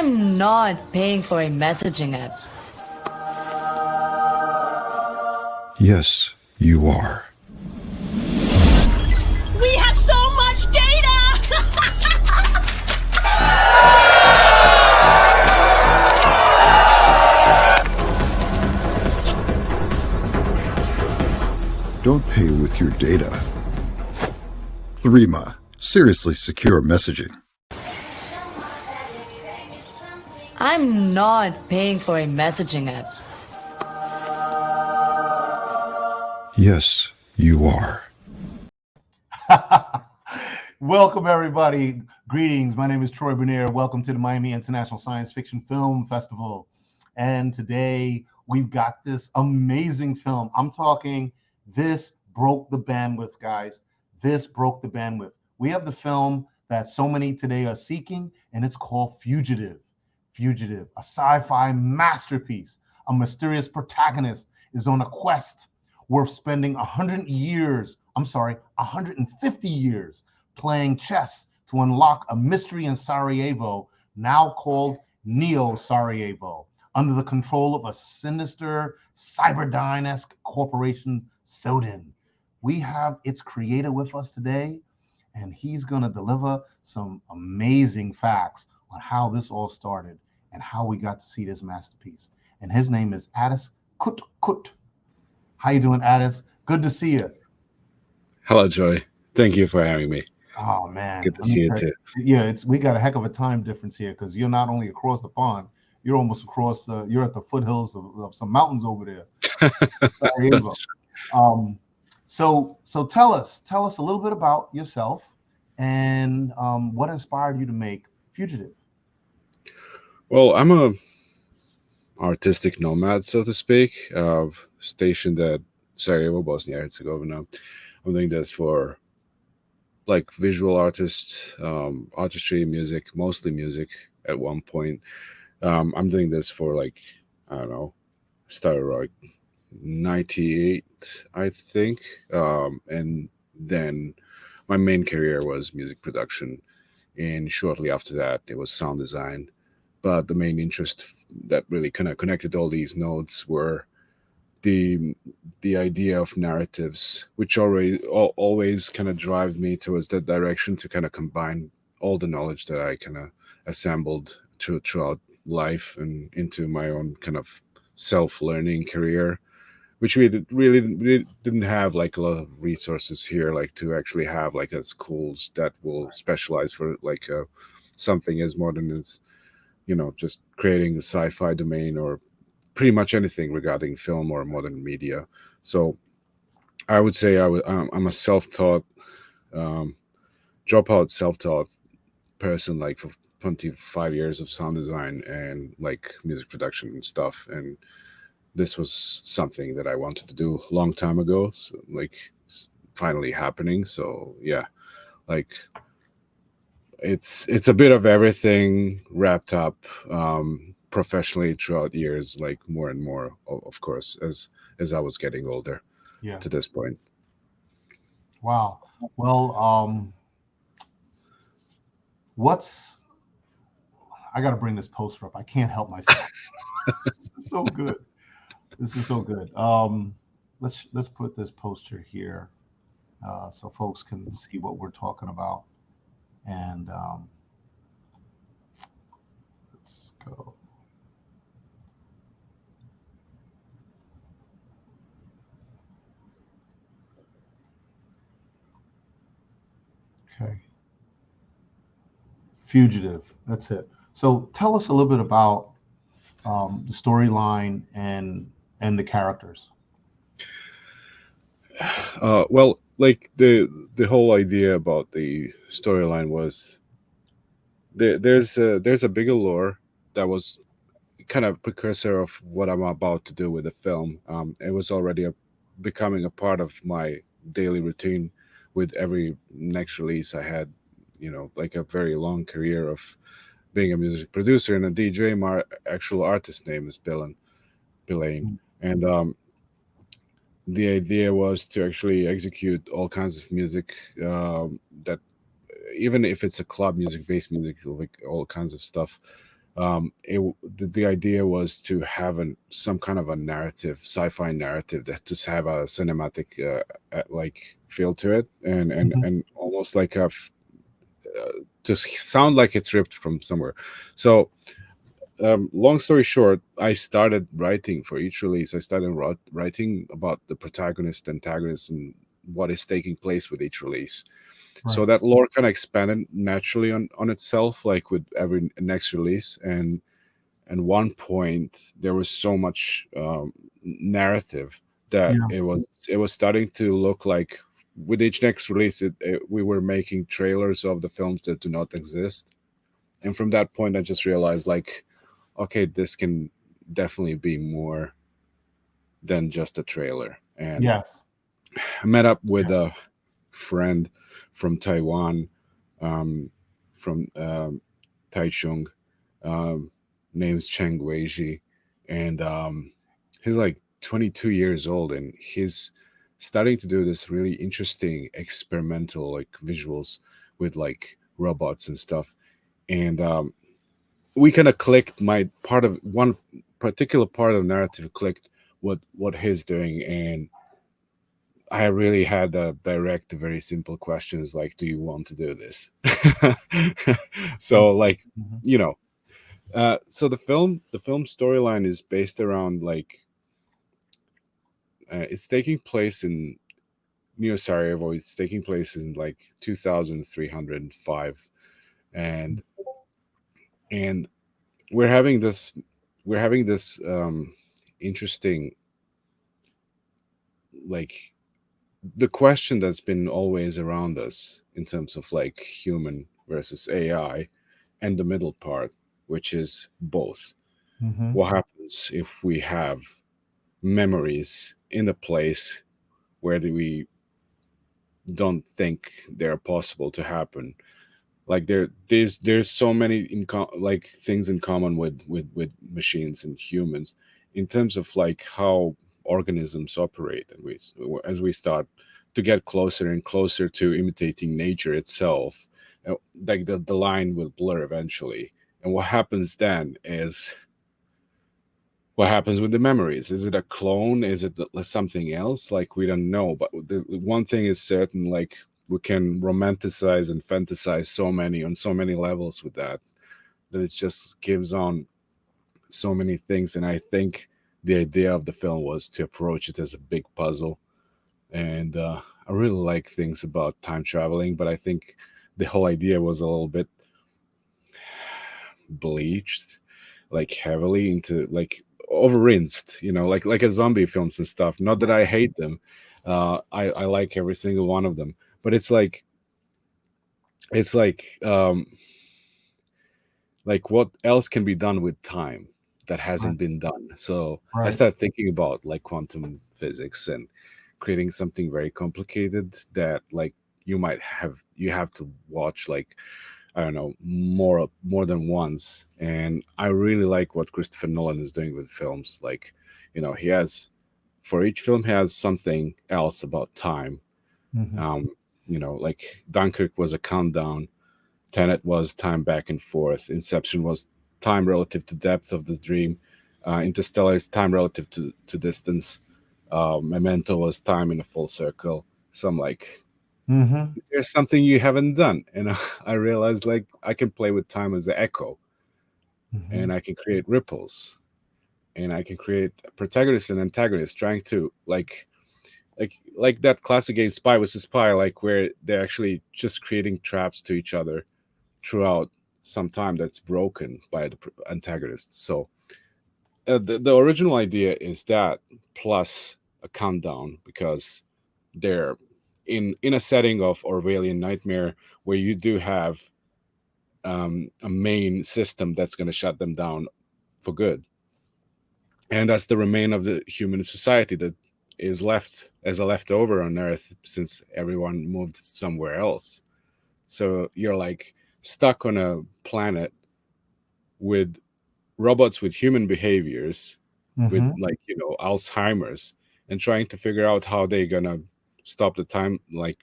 I'm not paying for a messaging app. Yes, you are. We have so much data! Don't pay with your data. Threema, seriously secure messaging. I'm not paying for a messaging app. Yes, you are. Welcome, everybody. Greetings. My name is Troy Muniyra. Welcome to the Miami International Science Fiction Film Festival. And today we've got this amazing film. I'm talking, this broke the bandwidth, guys. This broke the bandwidth. We have the film that so many today are seeking, and it's called Fugitive. Fugitive, a sci-fi masterpiece. A mysterious protagonist is on a quest worth spending 150 years playing chess to unlock a mystery in Sarajevo, now called Neosarayevo, under the control of a sinister Cyberdyne-esque corporation, Sodyn. We have its creator with us today, and he's going to deliver some amazing facts on how this all started and how we got to see this masterpiece. And his name is Kutkut. How you doing, Addis? Good to see you. Hello, Joy. Thank you for having me. Oh man, good to see you too. Yeah, we got a heck of a time difference here because you're not only across the pond, you're almost across. You're at the foothills of some mountains over there. Sarajevo. So tell us a little bit about yourself and what inspired you to make Fugitive. Well, I'm a artistic nomad, so to speak, stationed at Sarajevo, Bosnia and Herzegovina. I'm doing this for like visual artists, artistry, music, mostly music at one point. I'm doing this for like, I don't know, started like 98, I think. And then my main career was music production. And shortly after that, it was sound design. But the main interest that really kind of connected all these nodes were the idea of narratives, which always kind of drive me towards that direction to kind of combine all the knowledge that I kind of assembled throughout life and into my own kind of self-learning career, which we really didn't have like a lot of resources here, like to actually have like schools that will specialize for like something as modern as, you know, just creating the sci-fi domain or pretty much anything regarding film or modern media. So I would say I'm a self-taught, dropout self-taught person, like for 25 years of sound design and like music production and stuff. And this was something that I wanted to do a long time ago. So like it's finally happening. So yeah, like it's a bit of everything wrapped up professionally throughout years, like more and more, of course, as I was getting older. Yeah. To this point. Wow. Well, I got to bring this poster up. I can't help myself. This is so good. This is so good. Let's put this poster here so folks can see what we're talking about. And let's go. Okay. Fugitive. That's it. So tell us a little bit about the storyline and the characters. Well, like the whole idea about the storyline was there's a bigger lore that was kind of precursor of what I'm about to do with the film. It was already becoming a part of my daily routine with every next release I had, you know, like a very long career of being a music producer and a DJ. My actual artist name is Bilane. And the idea was to actually execute all kinds of music that, even if it's a club music, bass music, like all kinds of stuff The idea was to have some kind of a narrative, sci-fi narrative that just have a cinematic like feel to it, and almost like just sound like it's ripped from somewhere. So long story short, I started writing for each release. I started writing about the protagonist, antagonist, and what is taking place with each release. So Right. that lore kind of expanded naturally on itself, like with every next release. And at one point, there was so much narrative that Yeah. it was starting to look like with each next release, we were making trailers of the films that do not exist. And from that point, I just realized like, okay, this can definitely be more than just a trailer. And Yes. I met up with a friend from Taiwan, um, from Taichung, name's Cheng Weiji, and he's like 22 years old, and he's starting to do this really interesting experimental like visuals with like robots and stuff. And we kind of clicked. My part of one particular part of the narrative clicked what he's doing, and I really had a direct, very simple questions like, "Do you want to do this?" So, like, Mhm. you know, so the film storyline is based around like it's taking place in Neosarayevo. It's taking place in like 2305, and and we're having this we're having this interesting like the question that's been always around us in terms of like human versus AI, and the middle part, which is both. Mhm. What happens if we have memories in a place where we don't think they're possible to happen? Like there's so many like things in common with machines and humans in terms of like how organisms operate, and as we start to get closer and closer to imitating nature itself, like the line will blur eventually. And what happens then is what happens with the memories. Is it a clone? Is it something else? Like we don't know. But the one thing is certain: like we can romanticize and fantasize on so many levels with that it just gives on so many things. And I think the idea of the film was to approach it as a big puzzle. And I really like things about time traveling, but I think the whole idea was a little bit bleached, like heavily into like over rinsed, like a zombie films and stuff. Not that I hate them. I like every single one of them, but it's like what else can be done with time that Right. hasn't been done. So I Right. started thinking about like quantum physics and creating something very complicated that like you have to watch like, I don't know, more than once. And I really like what Christopher Nolan is doing with films. Like, he has for each film he has something else about time. Mhm. Um, like Dunkirk was a countdown, Tenet was time back and forth, Inception was time relative to depth of the dream, Interstellar is time relative to distance, Memento was time in a full circle. So I'm like, Mhm. is there something you haven't done? And I realized like I can play with time as an echo, and Mhm. I can create ripples, and I can create protagonists and antagonists trying to like that classic game Spy vs. Spy, like where they're actually just creating traps to each other throughout some time that's broken by the antagonist. So the original idea is that plus a countdown, because they're in a setting of Orwellian nightmare where you do have a main system that's going to shut them down for good, and that's the remain of the human society that is left as a leftover on Earth since everyone moved somewhere else. So you're like stuck on a planet with robots with human behaviors, with Mhm. like Alzheimer's, and trying to figure out how they're gonna stop the time, like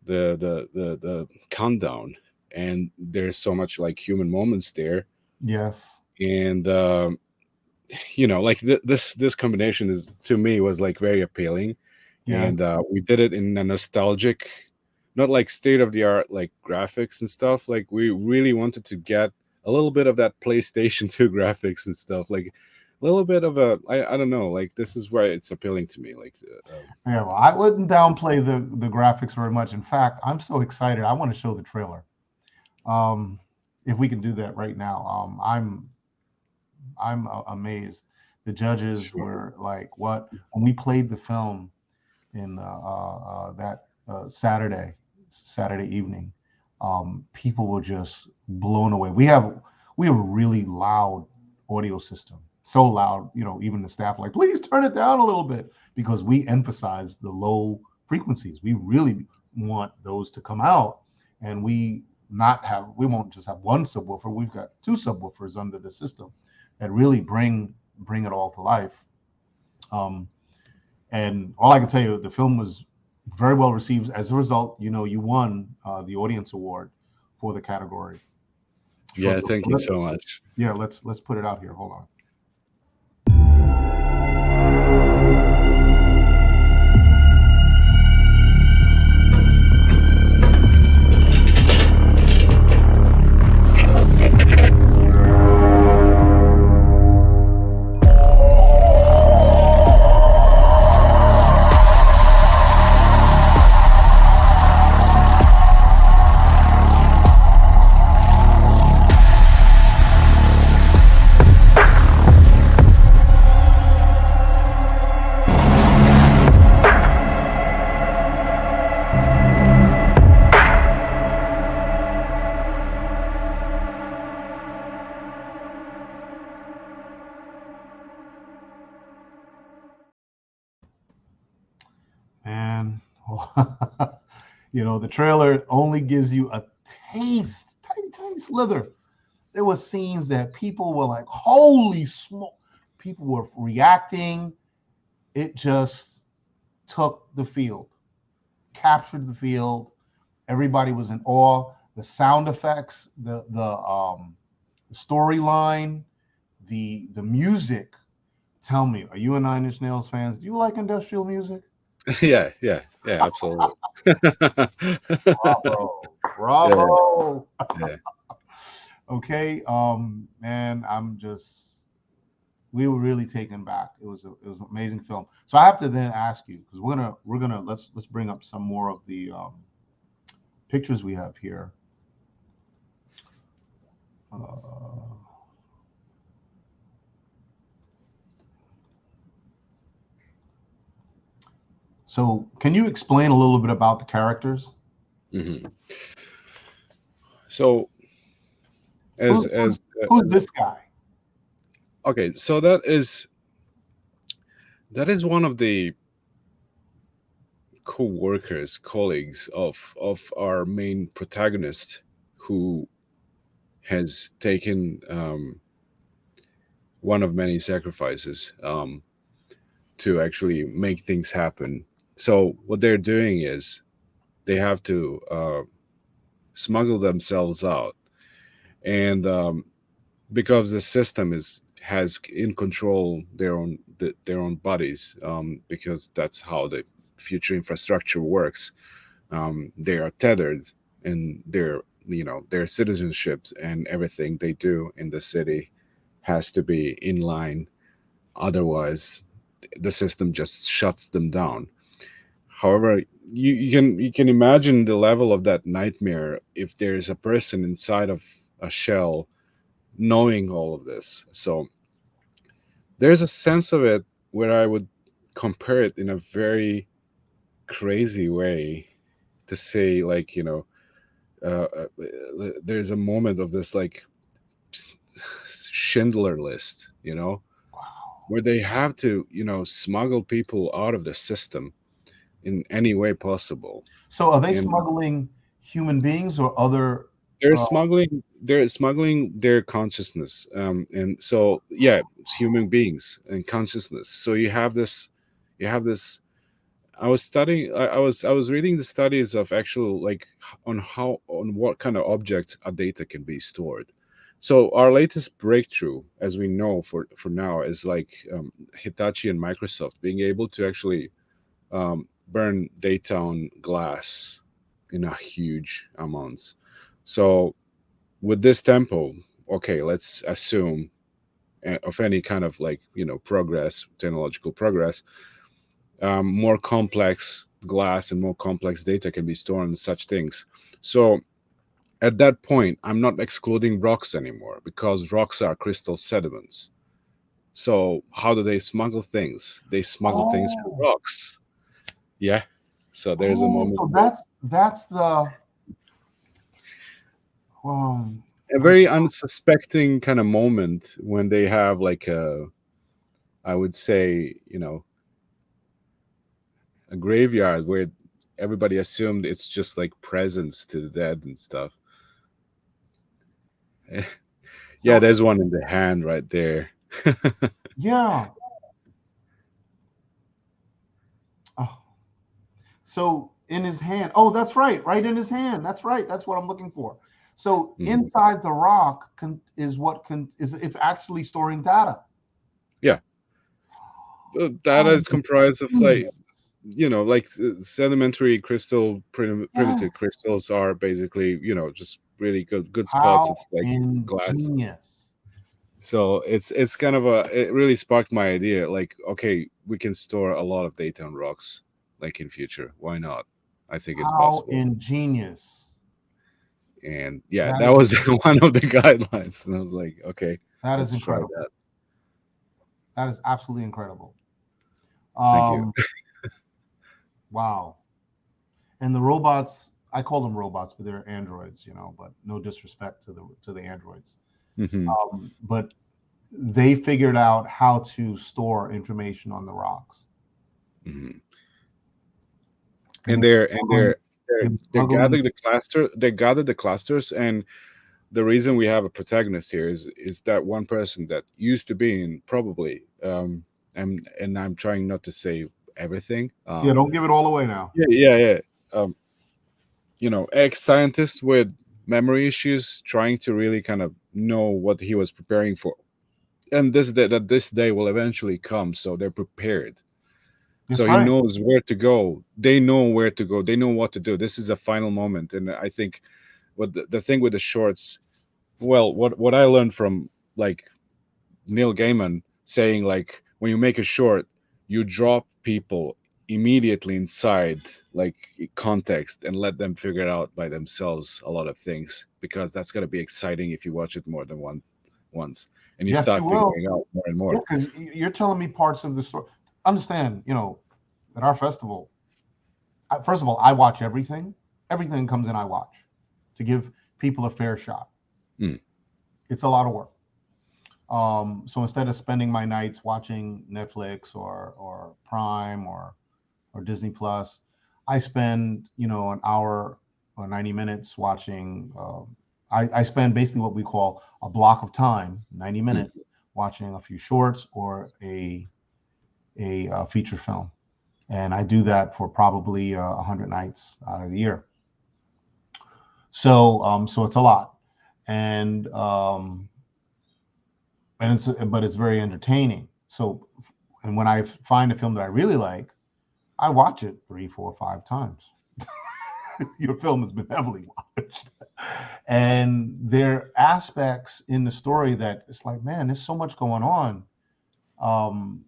the countdown. And there's so much like human moments there, Yes. And like this combination is, to me, was like very appealing. Yeah. And we did it in a nostalgic, not like state of the art like graphics and stuff. Like we really wanted to get a little bit of that PlayStation 2 graphics and stuff, like a little bit of I don't know, like this is why it's appealing to me. Like Yeah. Well, I wouldn't downplay the graphics very much. In fact, I'm so excited. I want to show the trailer. If we can do that right now. I'm amazed. The judges Sure. were like, "What?" When we played the film in that Saturday evening, people were just blown away. We have a really loud audio system, so loud, even the staff like, please turn it down a little bit, because we emphasize the low frequencies. We really want those to come out, and we won't just have one subwoofer. We've got two subwoofers under the system that really bring it all to life. And all I can tell you, the film was very well received. As a result, you won the audience award for the category. yeah, thank you so much. Yeah, let's put it out here. Hold on. And the trailer only gives you a taste, tiny slither. There were scenes that people were like, holy smoke. People were reacting. It just took the field, captured the field. Everybody was in awe. The sound effects, the storyline, the music. Tell me, are you a Nine Inch Nails fans? Do you like industrial music? yeah, absolutely. Bravo. Yeah. Okay. And we were really taken back. It was an amazing film. So I have to then ask you, because we're gonna let's bring up some more of the pictures we have here. So can you explain a little bit about the characters? Mm-hmm. So who's this guy? Okay, so that is one of the colleagues of our main protagonist, who has taken one of many sacrifices to actually make things happen. So what they're doing is they have to smuggle themselves out, and because the system has in control their own bodies, because that's how the future infrastructure works. They are tethered, and their citizenship and everything they do in the city has to be in line. Otherwise, the system just shuts them down. However, you can imagine the level of that nightmare if there is a person inside of a shell knowing all of this. So there's a sense of it where I would compare it in a very crazy way to say, like, there's a moment of this like Schindler List, where they have to, smuggle people out of the system in any way possible. So are they smuggling human beings or other? They're smuggling their consciousness, and so it's human beings and consciousness. So you have this. I was reading the studies of actual, like, on what kind of objects a data can be stored. So our latest breakthrough, as we know for now, is like Hitachi and Microsoft being able to actually burn data on glass in a huge amounts. So with this tempo, okay, let's assume of any kind of like progress, technological progress, more complex glass and more complex data can be stored on such things. So at that point, I'm not excluding rocks anymore because rocks are crystal sediments. So how do they smuggle things? They smuggle things from Oh, rocks. Yeah. So there's a oh, moment so where that's the a I'm very unsuspecting kind of moment when they have like I would say, a graveyard where everybody assumed it's just like presents to the dead and stuff. Yeah, so there's one in the hand right there. yeah. Oh, so in his hand. Oh, that's right, right in his hand. That's right. That's what I'm looking for. So Mhm. inside the rock is it's actually storing data. Yeah, that That is is comprised of like genius. like sedimentary crystal primitive Yes. crystals are basically just really good spots of How like glass. ingenious. So it's kind of it really sparked my idea like, okay, we can store a lot of data on rocks like in future, why not? I think it's How possible. ingenious. And yeah, That that is was one of the guidelines, and I was like, okay, that is let's try incredible. that. That is absolutely incredible. Thank you. Um, wow. And the robots, I call them robots, but they're androids, but no disrespect to the androids. Hmm. But they figured out how to store information on the rocks. Hmm. And And they were smuggling, they were they're smuggling gathering the cluster. They gathered the clusters, and the reason we have a protagonist here is that one person that used to be in probably and I'm trying not to say everything. yeah, don't give it all away now. Yeah. Um, ex-scientist with memory issues, trying to really kind of know what he was preparing for, and this day will eventually come, so they're prepared. So That's he right. knows where to go. They know where to go. They know what to do. This is a final moment, and I think what the thing with the shorts. Well, what I learned from like Neil Gaiman saying like when you make a short, you drop people immediately inside like context and let them figure it out by themselves a lot of things, because that's going to be exciting if you watch it more than once and you Yes, start you will. figuring out more and Yeah, more. because you're telling me parts of the story. Understand, at our festival, first of all, I watch everything. Everything comes in, I watch to give people a fair shot. Mm. It's a lot of work. So instead of spending my nights watching Netflix or Prime or Disney Plus, I spend an hour or 90 minutes watching. I spend basically what we call a block of time, 90 Mm. minutes, watching a few shorts or a feature film, and I do that for probably 100 nights out of the year. So it's a lot, and it's very entertaining. So, and when I find a film that I really like, I watch it 3, 4, 5 times. Your film has been heavily watched, and there are aspects in the story that it's like, man, there's so much going on. Um,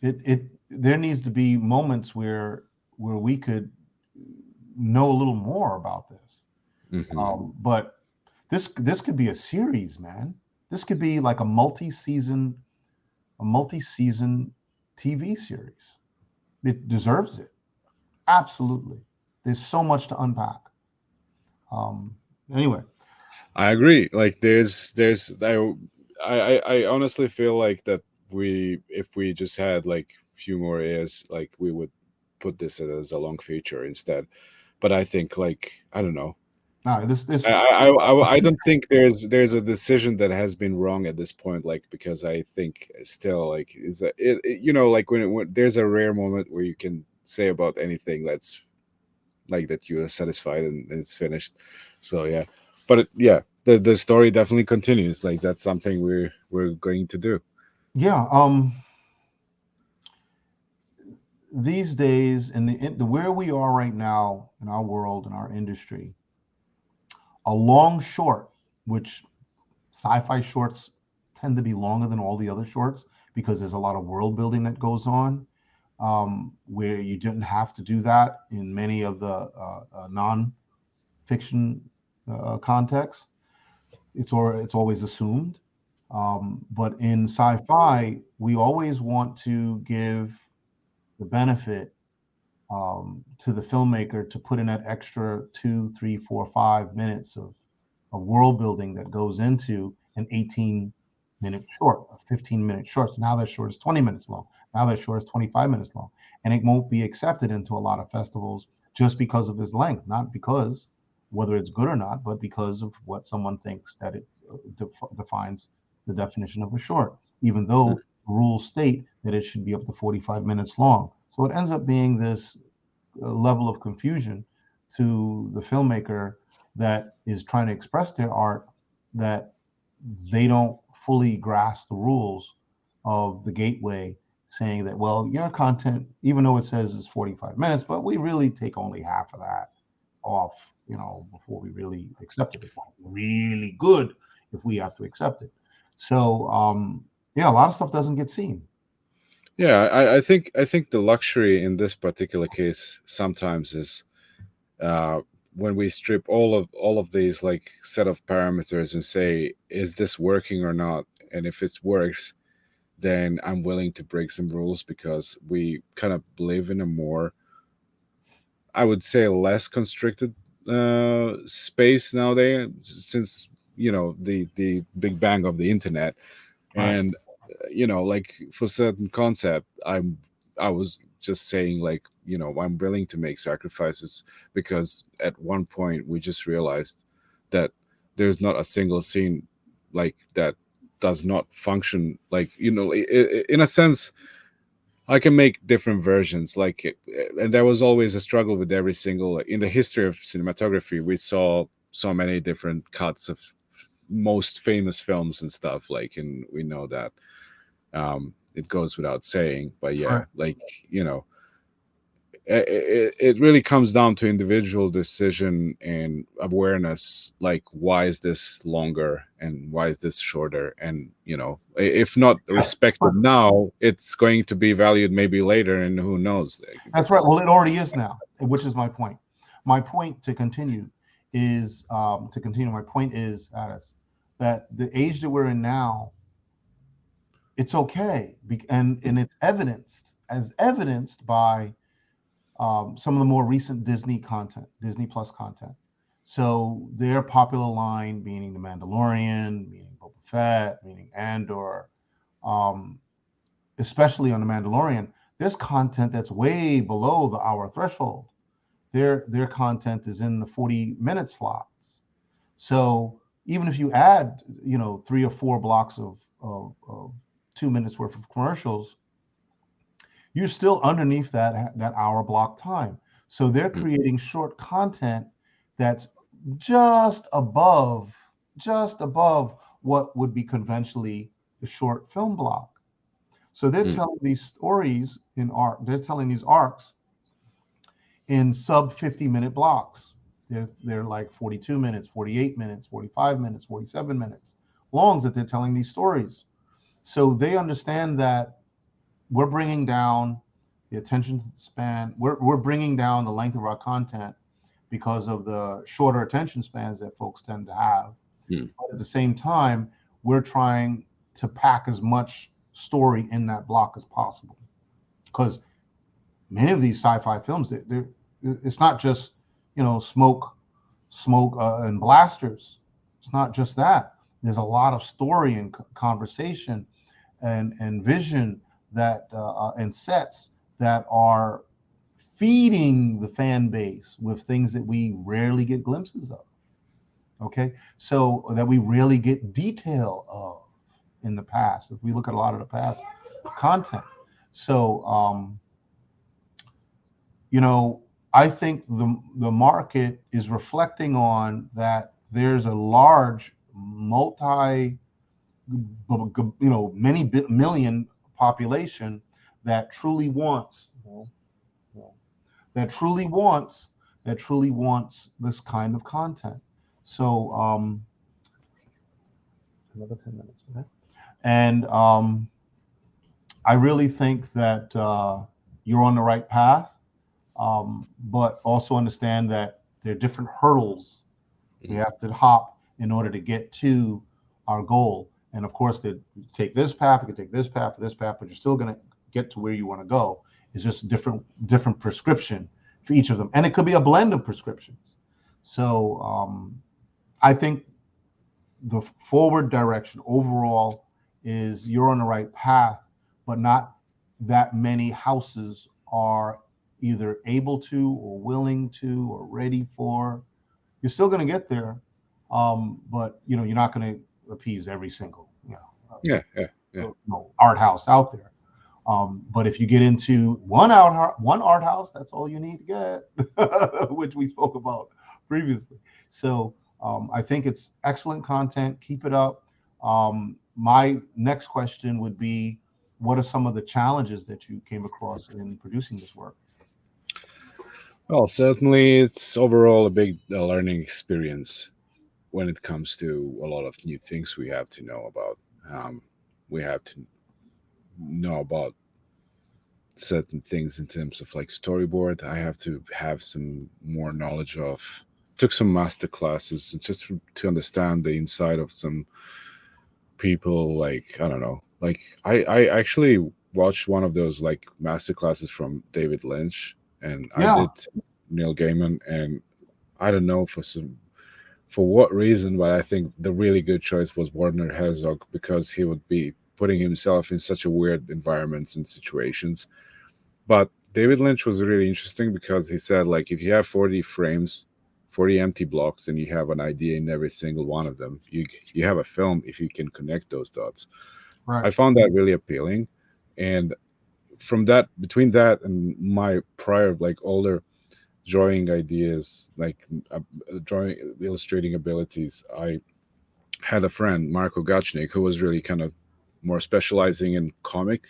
it there needs to be moments where we could know a little more about this. Hmm. But this could be a series, man. This could be like a multi-season TV series. It deserves it. Absolutely. There's so much to unpack. Um, anyway, I agree. Like there's I honestly feel like that if we just had like few more years, like we would put this as a long feature instead. But I think like I don't know. this I don't think there's a decision that has been wrong at this point. Like because I think still like is that like when there's a rare moment where you can say about anything that's like that you are satisfied and it's finished. So yeah, but yeah, the story definitely continues. Like that's something we're going to do. Yeah. These days, in the where we are right now in our world, in our industry, a long short, which sci-fi shorts tend to be longer than all the other shorts because there's a lot of world building that goes on, where you didn't have to do that in many of the non-fiction contexts. It's always assumed. But in sci-fi, we always want to give the benefit to the filmmaker to put in that extra 2, 3, 4, 5 minutes of world building that goes into an 18-minute short, a 15-minute short. So now that short is 20 minutes long. Now that short is 25 minutes long. And it won't be accepted into a lot of festivals just because of its length, not because whether it's good or not, but because of what someone thinks that it defines the definition of a short, even though rules state that it should be up to 45 minutes long. So it ends up being this level of confusion to the filmmaker that is trying to express their art, that they don't fully grasp the rules of the gateway, saying that, well, your content, even though it says it's 45 minutes, but we really take only half of that off, before we really accept it. It's not really good if we have to accept it. So yeah, a lot of stuff doesn't get seen. Yeah, I think the luxury in this particular case sometimes is when we strip all of these like set of parameters and say, is this working or not? And if it works, then I'm willing to break some rules because we kind of live in a more, I would say, less constricted space nowadays since the big bang of the internet. Right. And like for certain concept, I was just saying like, I'm willing to make sacrifices because at one point we just realized that there's not a single scene like that does not function like, in a sense. I can make different versions and there was always a struggle with every single, in the history of cinematography we saw so many different cuts of most famous films and stuff, like, and we know that it goes without saying, but yeah, Right. like, it really comes down to individual decision and awareness, like why is this longer and why is this shorter, and if not respected now, it's going to be valued maybe later, and who knows. That's right. Well, it already is now, which is my point. My point to continue is my point is, Addis, that the age that we're in now, it's okay, and it's evidenced by some of the more recent Disney Plus content. So their popular line, meaning The Mandalorian, meaning Boba Fett, meaning Andor, especially on The Mandalorian, there's content that's way below the hour threshold. Their content is in the 40-minute slots. So even if you add, 3 or 4 blocks of 2 minutes worth of commercials, you're still underneath that hour block time. So they're creating short content that's just above what would be conventionally the short film block. So they're telling these stories they're telling these arcs in sub 50-minute blocks. They're like 42 minutes, 48 minutes, 45 minutes, 47 minutes longs that they're telling these stories. So they understand that we're bringing down the attention span. We're bringing down the length of our content because of the shorter attention spans that folks tend to have. But at the same time, we're trying to pack as much story in that block as possible. Because many of these sci-fi films, it's not just smoke and blasters. It's not just that. There's a lot of story and conversation and vision that and sets that are feeding the fan base with things that we rarely get glimpses of. Okay, so that we rarely get detail of in the past. If we look at a lot of the past content, so I think the market is reflecting on that. there's a large many million population that truly wants this kind of content. So another 10 minutes, okay? And I really think that you're on the right path, but also understand that there are different hurdles we have to hop in order to get to our goal. And of course, you take this path, you can take this path, but you're still going to get to where you want to go. It's just different prescription for each of them, and it could be a blend of prescriptions. So I think the forward direction overall is you're on the right path, but not that many houses are either able to or willing to or ready for. You're still going to get there, but you're not going to appease every single art house out there. But if you get into one art house, that's all you need to get, which we spoke about previously. So I think it's excellent content. Keep it up. My next question would be, what are some of the challenges that you came across in producing this work? Well, certainly it's overall a big learning experience when it comes to a lot of new things we have to know about. We have to know about certain things in terms of like storyboard. I have to have some more knowledge of, took some master classes just to understand the inside of some people. Like, I don't know, like I actually watched one of those like master classes from David Lynch, and I did Neil Gaiman, and I don't know for what reason, but I think the really good choice was Werner Herzog, because he would be putting himself in such a weird environments and situations. But David Lynch was really interesting because he said, like, if you have 40 frames, 40 empty blocks, and you have an idea in every single one of them, you have a film if you can connect those dots. Right. I found that really appealing. And from that, between that and my prior, like, older drawing ideas, like illustrating abilities, I had a friend, Marko Gachnik, who was really kind of more specializing in comic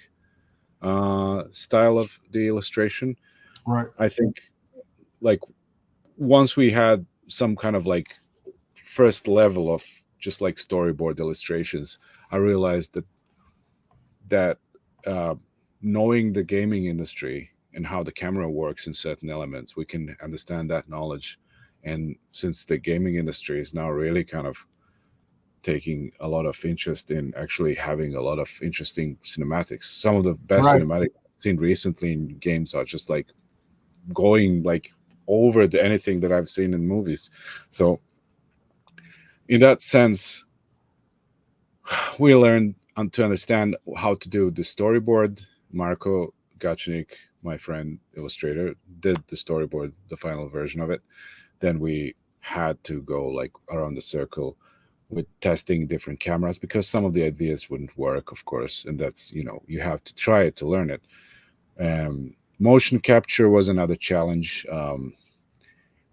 style of the illustration. Right. I think, like, once we had some kind of like first level of just like storyboard illustrations, I realized that knowing the gaming industry and how the camera works in certain elements, we can understand that knowledge. And since the gaming industry is now really kind of taking a lot of interest in actually having a lot of interesting cinematics, some of the best cinematic I've seen recently in games are just like going like over anything that I've seen in movies. So in that sense, we learned to understand how to do the storyboard. Marko Gachnik, my friend illustrator, did the storyboard, the final version of it. Then we had to go like around the circle with testing different cameras, because some of the ideas wouldn't work, of course, and that's, you have to try it to learn it. Motion capture was another challenge.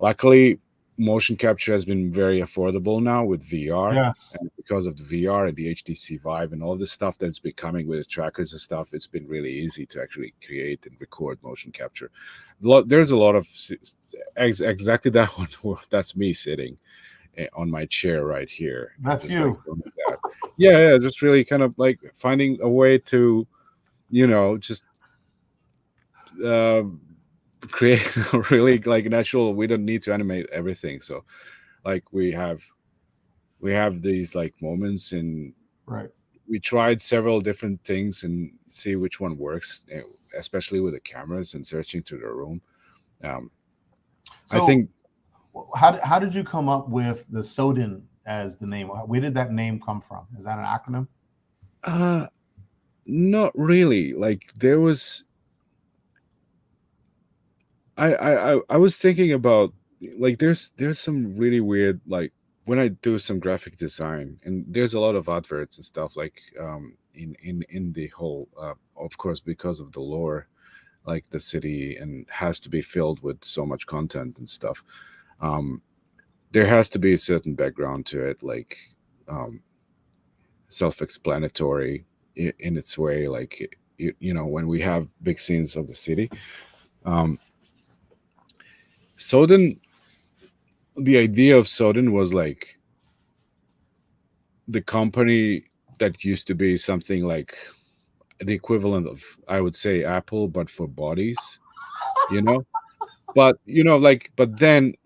Luckily, motion capture has been very affordable now with VR. Yes. And because of the VR and the HTC Vive and all the stuff that's been coming with the trackers and stuff, it's been really easy to actually create and record motion capture. There's a lot of exactly that one. That's me sitting on my chair right here. That's you. Like that. Yeah, just really kind of like finding a way to, just create really like natural. We don't need to animate everything, so like we have these like moments, and we tried several different things and see which one works, especially with the cameras and searching through the room. So I think, how did you come up with the Sodyn as the name? Where did that name come from? Is that an acronym? Not really. Like, there was I was thinking about, like, there's some really weird, like, when I do some graphic design, and there's a lot of adverts and stuff, like in the whole of course, because of the lore, like the city and has to be filled with so much content and stuff. there has to be a certain background to it, like self-explanatory in its way. Like you know, when we have big scenes of the city, Sodyn, the idea of Sodyn was like the company that used to be something like the equivalent of, I would say, Apple, but for bodies, you know. But you know, like, but then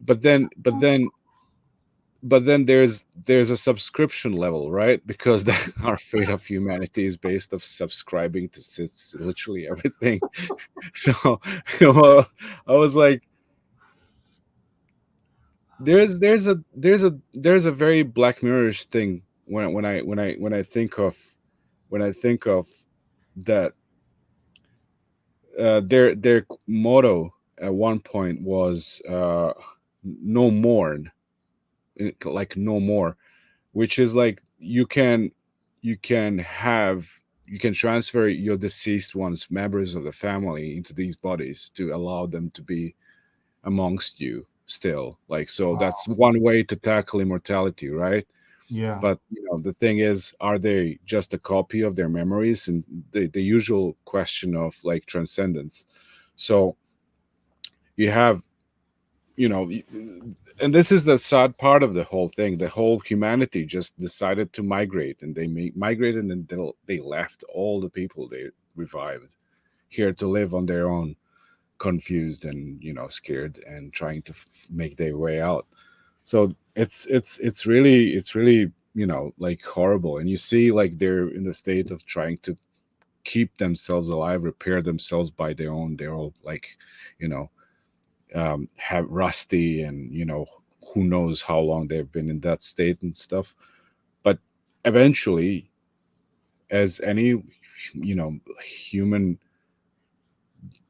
there's a subscription level, right? Because our fate of humanity is based of subscribing to literally everything. So I was like, there's a very Black Mirror-ish thing when I think of that. Their motto at one point was no more, like no more, which is like you can have you can transfer your deceased ones, members of the family, into these bodies to allow them to be amongst you still. Like, so that's one way to tackle immortality, right? Yeah. But you know, the thing is, are they just a copy of their memories? And the usual question of like transcendence. So you have, you know, and this is the sad part of the whole thing. The whole humanity just decided to migrate, and they migrated, and they left all the people they revived here to live on their own, confused and, you know, scared and trying to make their way out. So it's really, you know, like horrible. And you see, like, they're in the state of trying to keep themselves alive, repair themselves by they're all like, you know, have rusty, and you know, who knows how long they've been in that state and stuff. But eventually, as any, you know,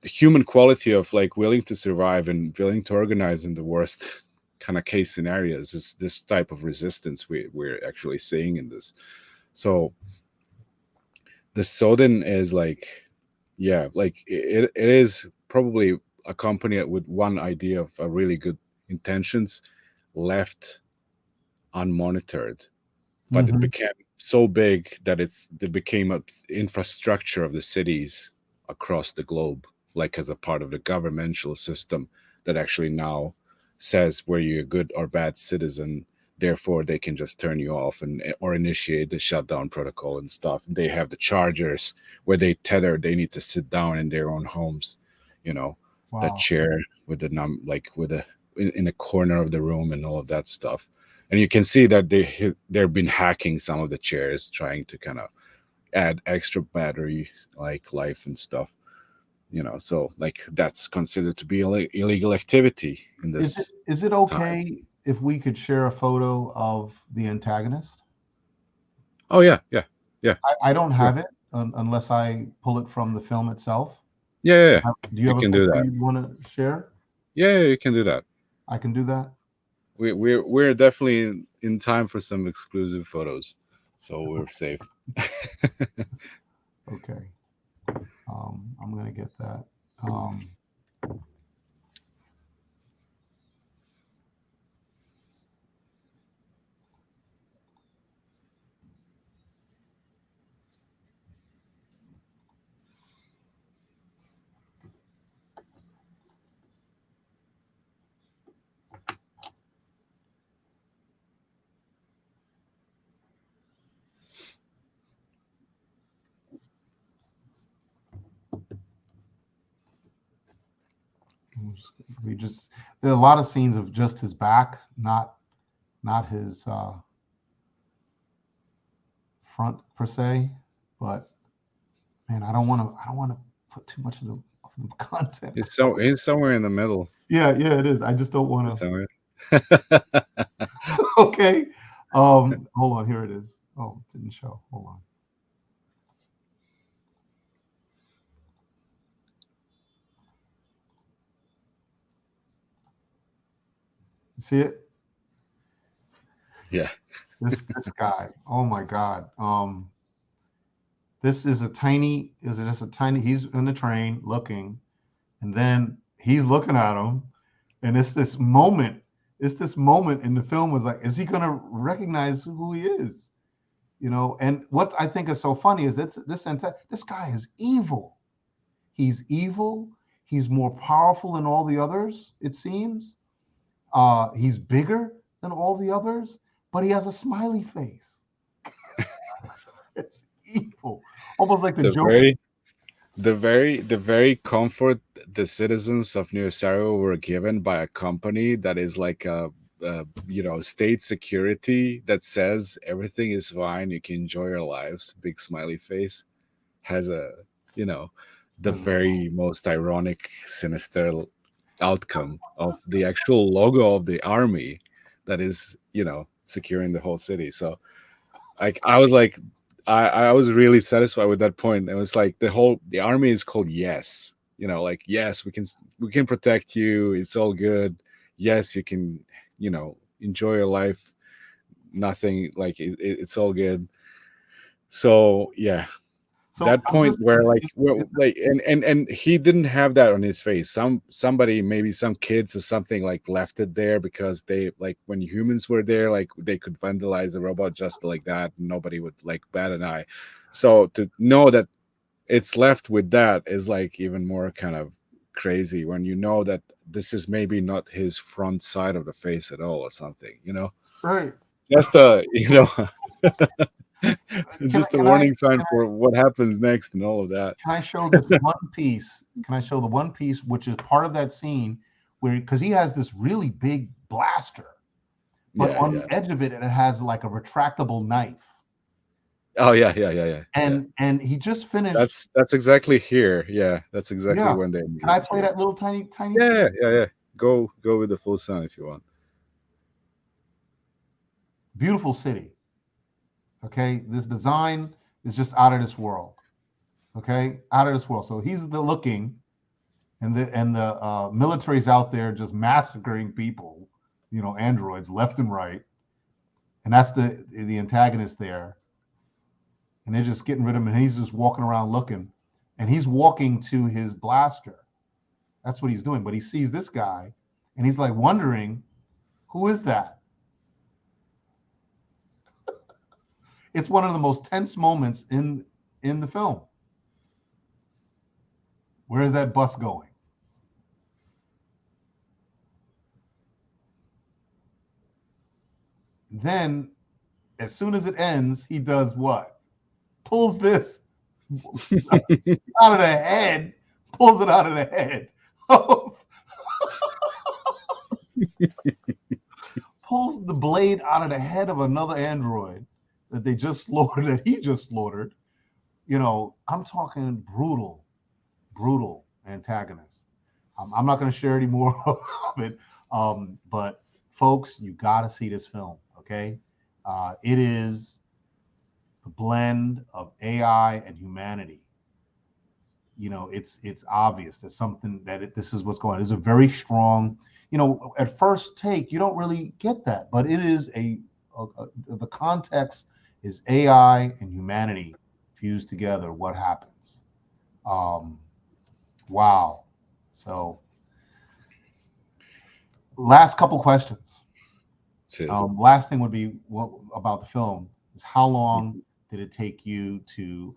the human quality of like willing to survive and willing to organize in the worst kind of case scenarios is this type of resistance we're actually seeing in this. So the Sodyn is like, yeah, like it is probably a company with one idea of a really good intentions left unmonitored, but it Mhm. became so big that it became a infrastructure of the cities across the globe, like as a part of the governmental system that actually now says where you're a good or bad citizen. Therefore, they can just turn you off and or initiate the shutdown protocol and stuff. They have the chargers where they need to sit down in their own homes, you know, that Wow. chair with the like with a in the corner of the room and all of that stuff. And you can see that they've been hacking some of the chairs, trying to kind of add extra battery like life and stuff, you know. So like that's considered to be illegal activity in this Is it time. okay if we could share a photo of the antagonist? Oh yeah, yeah, yeah, I don't sure. have it unless I pull it from the film itself. Yeah, yeah, yeah. Do you You have a can do picture that. you want to share? Yeah, yeah, you can do that. I can do that. We're definitely in time for some exclusive photos, so we're safe. Okay. I'm gonna get that. We just there are a lot of scenes of just his back, not his front per se. But man, I don't want to put too much of the content. He's somewhere in the middle. Yeah, yeah, it is. I just don't want He's to. somewhere. Okay. Hold on. Here it is. Oh, it didn't show. Hold on. You see it? Yeah. This guy. Oh my God. This is a tiny. Is it just a tiny? He's in the train looking, and then he's looking at him, and it's this moment it's this moment in the film was like, is he gonna recognize who he is? And what I think is so funny is that this guy is evil. He's evil. He's more powerful than all the others, it seems. He's bigger than all the others, but he has a smiley face. It's evil, almost like the Joker. The very comfort the citizens of Neosarayevo were given by a company that is like a state security that says everything is fine, you can enjoy your lives. Big smiley face has a the very most ironic, sinister outcome of the actual logo of the army that is securing the whole city. So like I was like I was really satisfied with that point. It was like the army is called Yes. Like yes, we can protect you. It's all good. Yes, you can, enjoy your life. Nothing like it's all good. So yeah, So that I'm point just, where like and he didn't have that on his face. Somebody, maybe some kids or something, like left it there because they, like, when humans were there, like they could vandalize the robot just like that, nobody would like bat an eye. So to know that it's left with that is like even more kind of crazy, when you know that this is maybe not his front side of the face at all or something, right. just just a Can I warning sign for what happens next and all of that. can I show this one piece? Can I show the one piece which is part of that scene where, because he has this really big blaster, but Yeah, on yeah. the edge of it, it has like a retractable knife. Oh yeah. And he just finished. That's exactly here. Yeah, that's exactly Yeah. when they Can I moved play here. that little tiny scene? Yeah. Go with the full sound if you want. Beautiful city. Okay, this design is just out of this world. Okay, out of this world. So he's the looking, and the military's out there just massacring people, androids left and right, and that's the antagonist there, and they're just getting rid of him, and he's just walking around looking, and he's walking to his blaster. That's what he's doing, but he sees this guy, and he's like wondering, who is that? It's one of the most tense moments in the film. Where is that bus going? Then, as soon as it ends, he does what? Pulls this out of the head, pulls it out of the head. Pulls the blade out of the head of another android that they just slaughtered, that he just slaughtered. I'm talking brutal antagonist. I'm not going to share any more of it, but folks, you got to see this film. Okay, it is the blend of AI and humanity. It's obvious that something that this is what's going on. It's a very strong. At first take, you don't really get that, but it is the context is AI and humanity fused together. What happens? Wow. So, last couple questions. Last thing would be about the film is how long did it take you to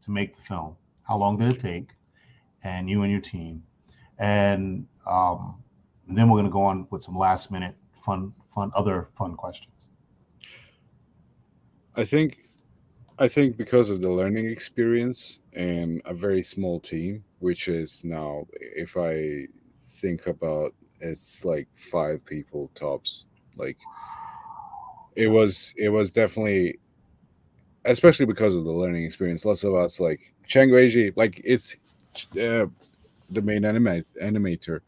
make the film? How long did it take, and you and your team, and then we're going to go on with some last minute other fun questions. I think because of the learning experience and a very small team, which is now, if I think about, it's like 5 people tops. Like it was definitely, especially because of the learning experience. Lots of us, like Chang Weiji, like it's the main animator.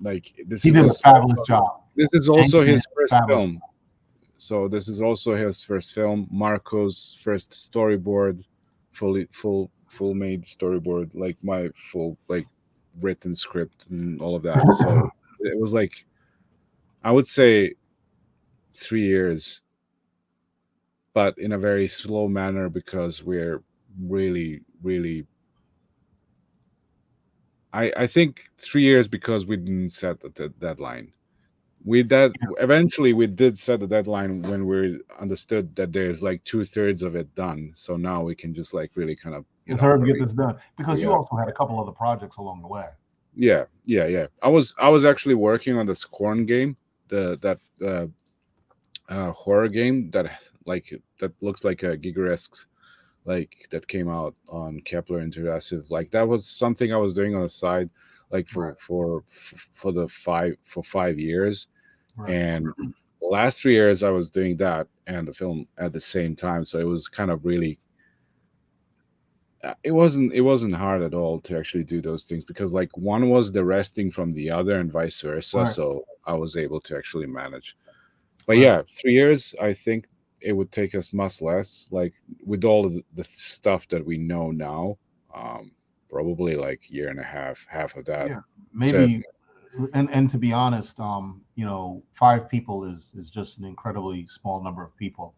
Like He did a fabulous job. This is also And he his did a first fabulous film. So this is also his first film. Marco's first storyboard, full made storyboard, like my full like written script and all of that. So it was like, I would say 3 years, but in a very slow manner because we're really. I think 3 years because we didn't set the deadline. eventually we did set the deadline when we understood that there's like 2/3 of it done. So now we can just like really kind of It's hard to get this done because you Yeah. also had a couple other projects along the way. yeah. I was actually working on the Scorn game, that horror game that looks like a Gigeresque, like that came out on Kepler Interactive. Like that was something I was doing on the side, like for 5 years. Right. And the last 3 years I was doing that and the film at the same time. So it was kind of really it wasn't hard at all to actually do those things, because like one was the resting from the other and vice versa. Right. So I was able to actually manage. But Right. yeah, 3 years, I think it would take us much less, like with all of the stuff that we know now. Probably like year and a half of that. Yeah, maybe. And to be honest, 5 people is just an incredibly small number of people.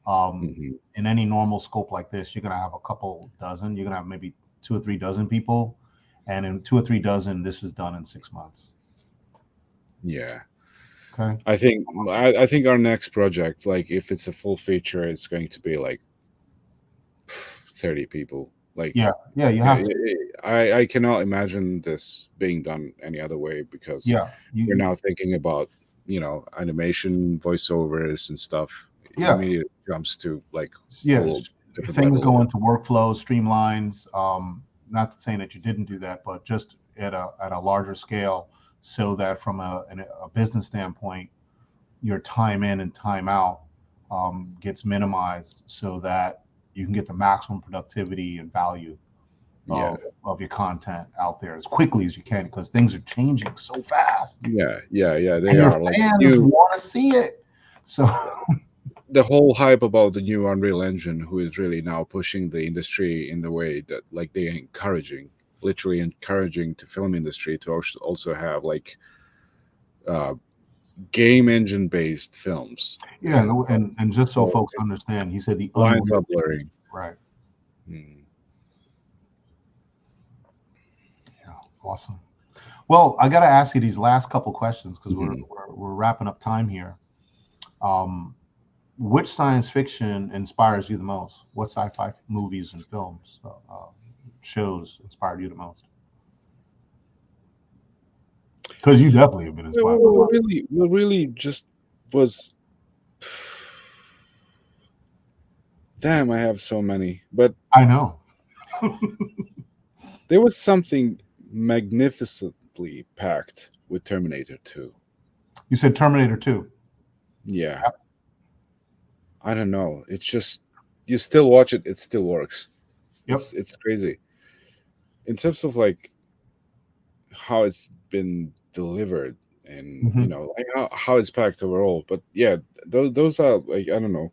Mhm. In any normal scope like this, you're gonna have a couple dozen. You're gonna have maybe 2 or 3 dozen people, and in 2 or 3 dozen, this is done in 6 months. Yeah. Okay. I think our next project, like if it's a full feature, it's going to be like 30 people. Like Yeah, you have to. I cannot imagine this being done any other way, because Yeah, we're now thinking about animation, voiceovers, and stuff. Yeah. Immediately jumps to like yeah. whole different Things level. go into workflows, streamlines. Not saying that you didn't do that, but just at a larger scale, so that from a business standpoint, your time in and time out gets minimized, so that you can get the maximum productivity and value of your content out there as quickly as you can, because things are changing so fast. Yeah. They And your are like fans want to see it. So the whole hype about the new Unreal Engine, who is really now pushing the industry in the way that like they're literally encouraging the film industry to also have like game engine based films. yeah, and just so folks understand, he said the Lines Unreal, are blurring. right? Mm. Yeah, awesome. Well, I got to ask you these last couple questions, because Mhm. we're wrapping up time here. Which science fiction inspires you the most? What sci-fi movies and films, shows inspired you the most? Because you definitely have been inspired. Really just was. Damn, I have so many, but I know. there was something magnificently packed with Terminator 2. You said Terminator 2. Yeah. I don't know. It's just, you still watch it, it still works. Yep. It's crazy. In terms of like how it's been delivered and Mhm. like how it's packed overall. But yeah, those are like, I don't know.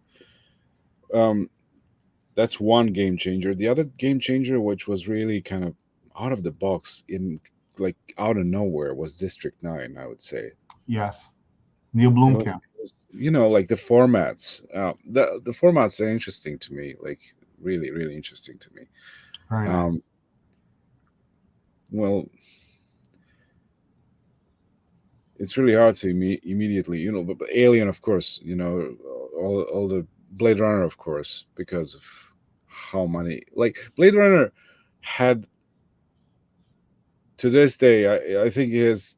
That's one game changer. The other game changer, which was really kind of out of the box, in like out of nowhere, was District 9, I would say. Yes. Neil It Blomkamp. was, like the formats. The formats are interesting to me, like really, really interesting to me. Very nice. Well, it's really hard to immediately, but Alien, of course, all the Blade Runner, of course, because of how many, like Blade Runner had, to this day, I think he has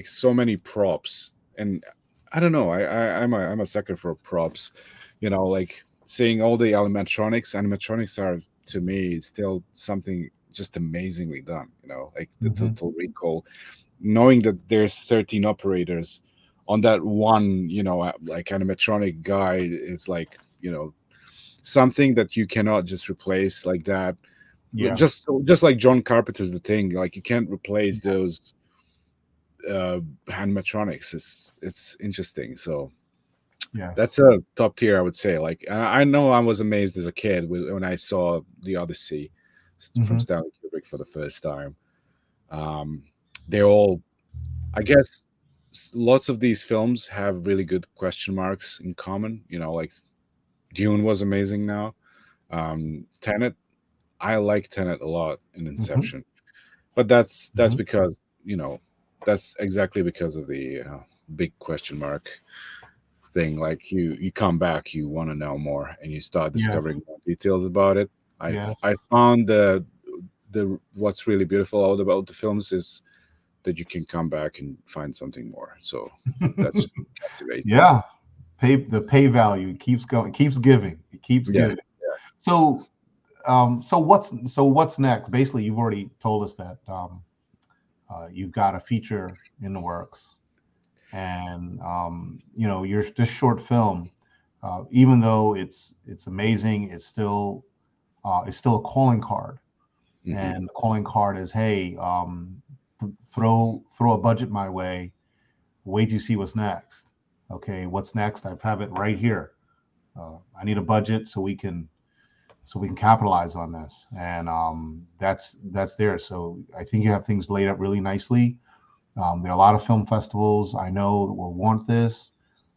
so many props, and I don't know, I'm a sucker for props, like seeing all the animatronics are, to me, still something just amazingly done, like the Mhm. Total Recall, knowing that there's 13 operators on that one, like animatronic guy, is like, something that you cannot just replace like that. Yeah. Just like John Carpenter's The Thing, like you can't replace those animatronics. It's interesting. So Yes. that's a top tier, I would say. Like I know I was amazed as a kid when I saw The Odyssey from Mhm. Stanley Kubrick for the first time. They all, I guess, lots of these films have really good question marks in common. Like Dune was amazing. Now, Tenet, I like Tenet a lot in Inception, but that's because that's exactly because of the big question mark thing. Like you come back, you want to know more, and you start discovering Yes. more details about it. I Yes. found the what's really beautiful about the films is that you can come back and find something more. So that's captivating. Yeah. Pay value keeps going, keeps giving, it keeps Yeah. giving. So what's next? Basically, you've already told us that you've got a feature in the works, and this short film, even though it's amazing, it's still a calling card, Mhm. and the calling card is, hey, throw a budget my way. Wait till you see what's next. Okay, what's next? I have it right here. I need a budget so we can capitalize on this, and that's there. So I think you have things laid out really nicely. There are a lot of film festivals I know that will want this.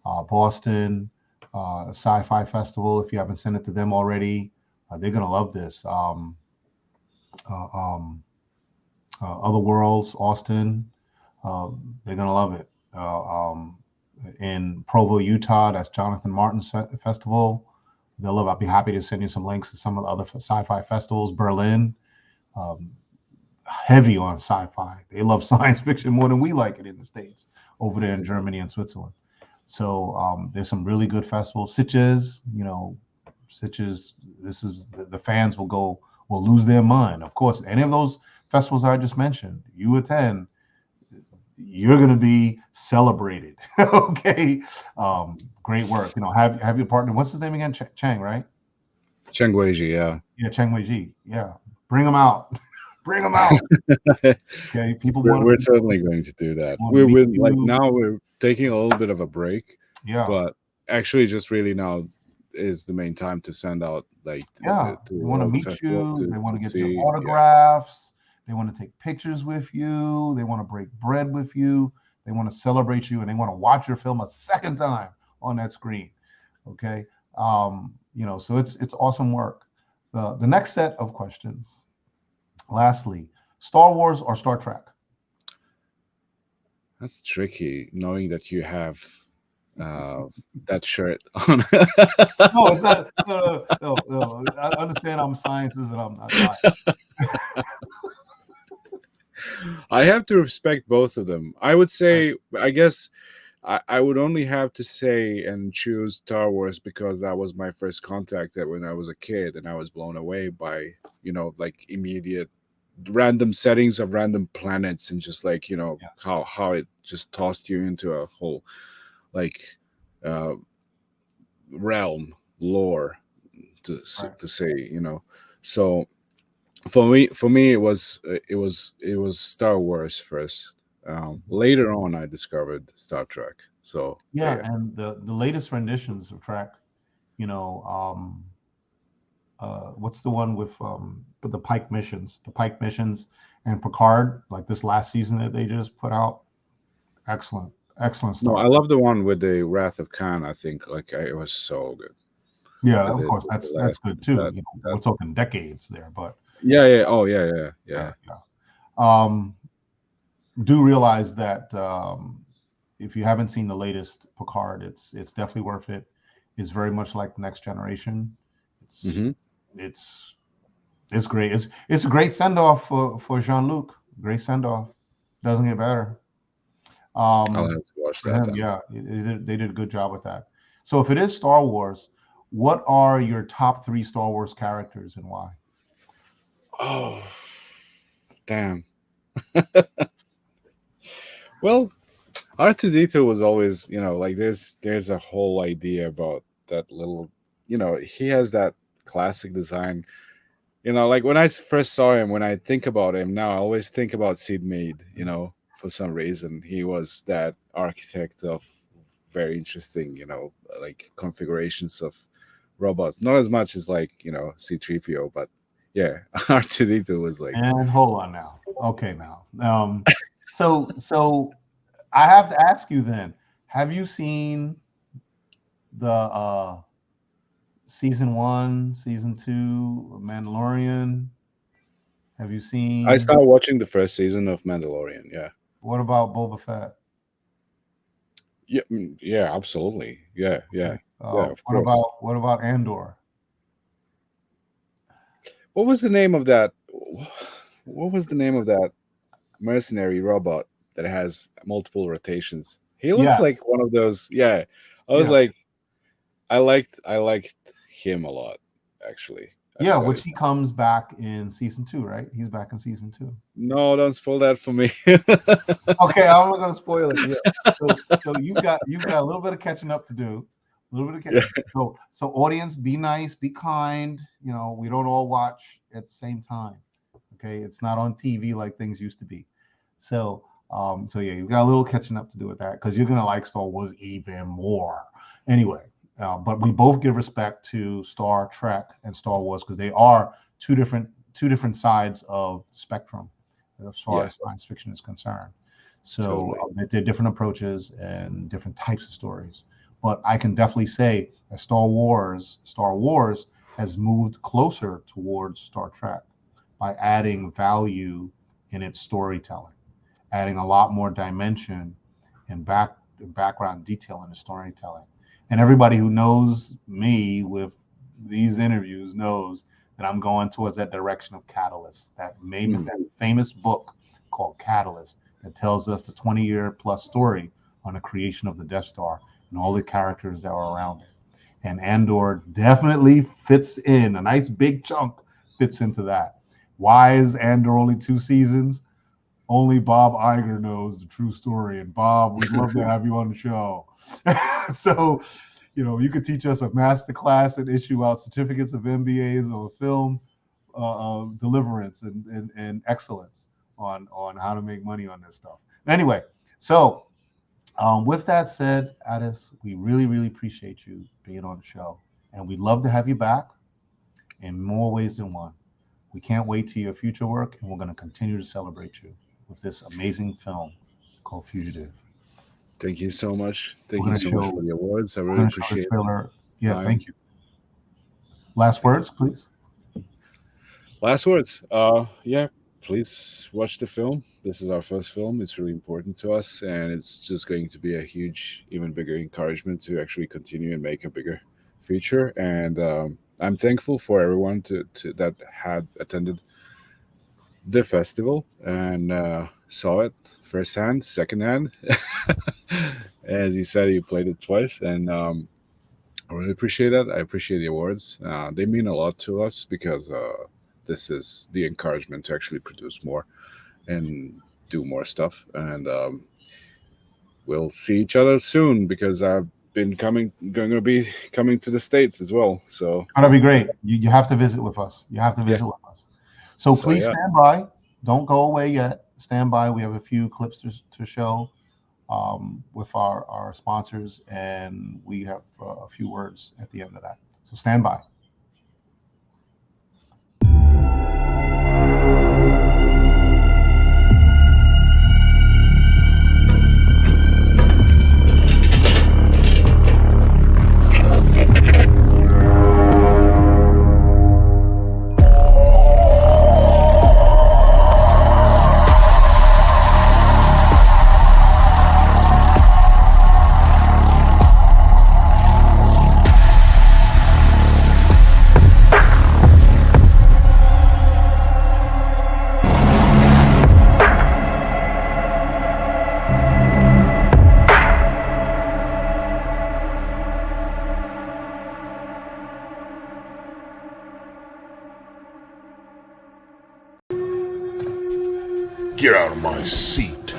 Boston Sci-Fi Festival, if you haven't sent it to them already, they're gonna love this. Uh, um, Other Worlds, Austin, they're gonna love it. In Provo, Utah, that's Jonathan Martin's festival. They'll love. I'll be happy to send you some links to some of the other sci-fi festivals. Berlin, um, heavy on sci-fi. They love science fiction more than we like it in the States, over there in Germany and Switzerland. So there's some really good festivals. Sitges, this is the fans will lose their mind. Of course, any of those festivals I just mentioned, you attend, you're going to be celebrated. Okay. Great work. Have your partner, what's his name again? Chang, right? Cheng Weiji, yeah. Yeah, Chang Wei-ji. Yeah. Bring him out. Bring him out. Okay. People We're certainly going to do that. We're like, now we're taking a little bit of a break, yeah. but actually just really now is the main time to send out like They want to meet you. They want to get your autographs. They want to take pictures with you. They want to break bread with you. They want to celebrate you, and they want to watch your film a second time on that screen. Okay. So it's awesome work. The next set of questions. Lastly, Star Wars or Star Trek? That's tricky, knowing that you have that shirt on. No, it's not. No. I understand I'm sciences and I'm not. I have to respect both of them. I would say, I guess I would only have to say and choose Star Wars because that was my first contact that when I was a kid, and I was blown away by, like immediate random settings of random planets, and just like, how it just tossed you into a whole like realm lore to say, so for me it was Star Wars first. Later on I discovered Star Trek. So and the latest renditions of Trek, what's the one with the Pike missions, and Picard, like this last season that they just put out, excellent stuff. No, I love the one with the Wrath of Khan. I think like it was so good. Yeah, of course, that's good too. We're talking decades there, but yeah. Do realize that if you haven't seen the latest Picard, it's definitely worth it. It's very much like Next Generation. It's great. It's a great send off for Jean-Luc. Great send off. Doesn't get better. I'll have to watch that. Yeah, they did a good job with that. So if it is Star Wars, what are your top 3 Star Wars characters and why? Oh, damn. Well, R2-D2 was always, like there's a whole idea about that little, he has that classic design. Like when I first saw him, when I think about him now, I always think about Sid Mead, for some reason. He was that architect of very interesting, like configurations of robots. Not as much as like, C-3PO, but yeah, R2-D2 was like. And hold on now. Okay, now. So I have to ask you then, have you seen the season 1, season 2 Mandalorian? Have you seen? I started watching the first season of Mandalorian. Yeah. What about Boba Fett? Yeah, yeah, absolutely. Yeah, yeah, yeah. Of What course. about Andor? What was the name of that? What was the name of that mercenary robot that has multiple rotations? He looks Yes, like one of those. Yeah, I was yes, like, I liked him a lot. Actually, I yeah. forgot Which his he name. comes back in season 2, right? He's back in season 2. No, don't spoil that for me. Okay, I'm not gonna spoil it. Yeah. So you've got a little bit of catching up to do. A little bit of Yeah, so audience, be nice, be kind. We don't all watch at the same time. Okay, it's not on TV like things used to be. So yeah, you've got a little catching up to do with that because you're gonna like Star Wars even more. Anyway, but we both give respect to Star Trek and Star Wars because they are two different sides of the spectrum as far yeah, as science fiction is concerned. So totally. they're different approaches and different types of stories. But I can definitely say that Star Wars has moved closer towards Star Trek by adding value in its storytelling, adding a lot more dimension and background detail in the storytelling. And everybody who knows me with these interviews knows that I'm going towards that direction of Catalyst, Mm, that famous book called Catalyst that tells us the 20-year plus story on the creation of the Death Star and all the characters that are around it. And Andor definitely fits in. A nice big chunk fits into that. Why is Andor only 2 seasons? Only Bob Iger knows the true story. And Bob, we'd love to have you on the show. So, you could teach us a master class and issue out certificates of MBAs or film deliverance and excellence on how to make money on this stuff. Anyway, so with that said, Addis, we really, really appreciate you being on the show. And we'd love to have you back in more ways than one. We can't wait to your future work, and we're going to continue to celebrate you with this amazing film called Fugitive. thank you so much. We're Thank you going to so much show for the awards. I we're really going to show the appreciate trailer. the Yeah, time. thank you. Last Thank words, you. please. Last words. Yeah, please watch the film. This is our first film. It's really important to us, and it's just going to be a huge, even bigger encouragement to actually continue and make a bigger feature. And I'm thankful for everyone that had attended the festival and saw it firsthand, secondhand. As you said, you played it twice, and I really appreciate that. I appreciate the awards. They mean a lot to us because this is the encouragement to actually produce more and do more stuff. And we'll see each other soon because I've been going to be coming to the States as well. So That'll be great. You have to visit with us. You have to yeah, visit with us. So so please yeah, stand by. Don't go away yet. Stand by. We have a few clips to show with our sponsors, and we have a few words at the end of that. So stand by. Get out of my seat.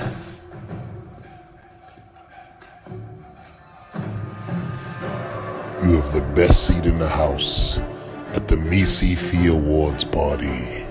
You have the best seat in the house at the Misi Fee Awards party.